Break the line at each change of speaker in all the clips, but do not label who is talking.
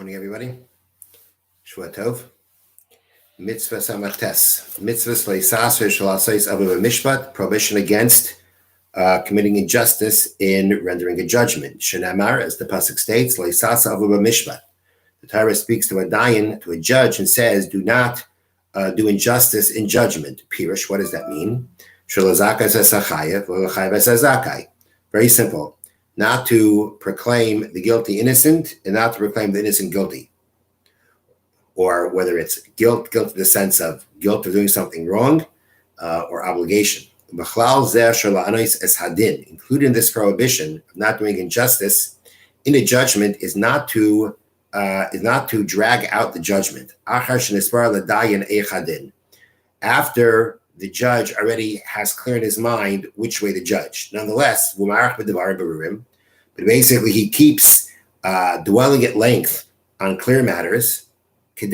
Morning, everybody. Shua Tov. Mitzvah Samachtes. Mitzvah Leisasir Shalasais Avu Mishpat. Prohibition against committing injustice in rendering a judgment. Shenamar, as the pasuk states, Leisasa Avu Mishpat. The Torah speaks to a dayan, to a judge, and says, "Do not do injustice in judgment." Pirush, what does that mean? Shalazaka says Sachayev, V'Lachayev says Zakai. Very simple. Not to proclaim the guilty innocent and not to proclaim the innocent guilty. Or whether it's guilt in the sense of guilt of doing something wrong or obligation. Including this prohibition of not doing injustice in a judgment is not to drag out the judgment. After the judge already has clear in his mind which way to judge. Nonetheless, but basically he keeps dwelling at length on clear matters in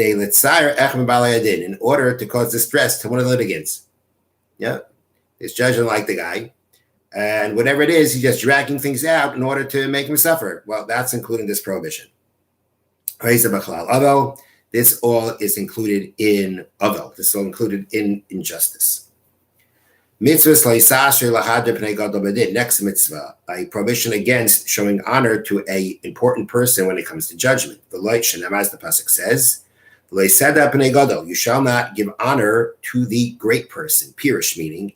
order to cause distress to one of the litigants. Yeah, this judge doesn't like the guy, and whatever it is, he's just dragging things out in order to make him suffer. Well, that's including this prohibition. Although this all is included in Avel. This is all included in injustice. Next mitzvah, a prohibition against showing honor to an important person when it comes to judgment. As the pasuk says, you shall not give honor to the great person. Pirish, meaning,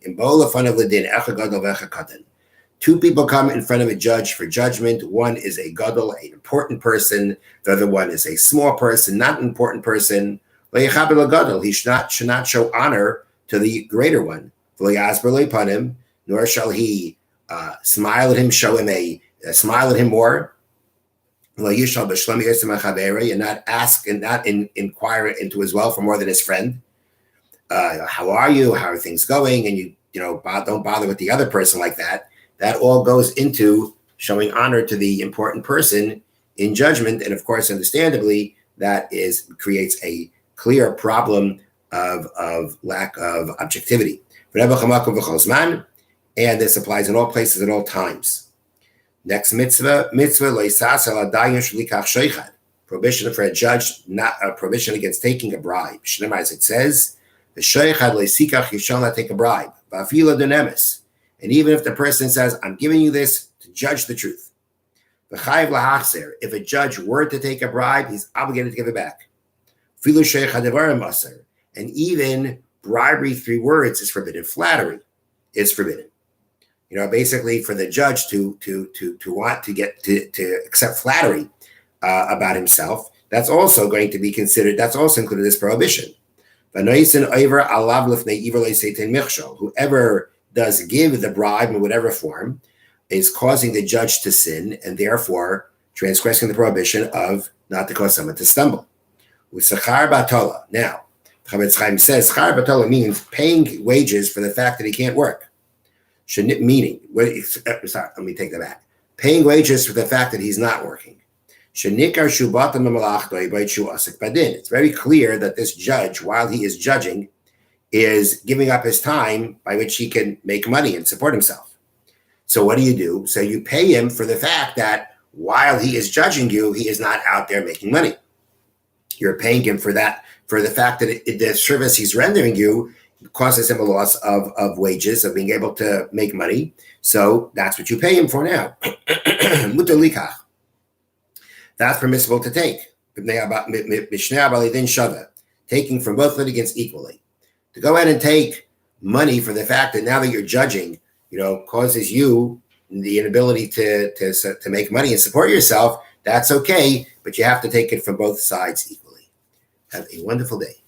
two people come in front of a judge for judgment. One is a gadol, an important person. The other one is a small person, not an important person. He should not show honor to the greater one. Nor shall he smile at him, show him smile at him more. And not ask and not inquire into his well for more than his friend. How are you? How are things going? And you don't bother with the other person like that. That all goes into showing honor to the important person in judgment. And of course, understandably, that creates a clear problem of lack of objectivity. And this applies in all places at all times. Next mitzvah prohibition for a judge, not a prohibition against taking a bribe. As it says, you shall not take a bribe. And even if the person says, I'm giving you this to judge the truth. If a judge were to take a bribe, he's obligated to give it back. And even bribery, 3 words, is forbidden. Flattery is forbidden. Basically for the judge to want to accept flattery about himself, that's also going to be considered, that's also included in this prohibition. Whoever does give the bribe in whatever form is causing the judge to sin and therefore transgressing the prohibition of not to cause someone to stumble. With Sachar Batola. Now, Chavetz Chaim says Sachar Batola means paying wages for the fact that he can't work. Let me take that back. Paying wages for the fact that he's not working. It's very clear that this judge, while he is judging, is giving up his time by which he can make money and support himself. So what do? So you pay him for the fact that while he is judging you, he is not out there making money. You're paying him for that, for the fact that the service he's rendering you causes him a loss of wages, of being able to make money. So that's what you pay him for now. That's permissible to take. Taking from both litigants equally. To go ahead and take money for the fact that now that you're judging, causes you the inability to make money and support yourself, that's okay, but you have to take it from both sides equally. Have a wonderful day.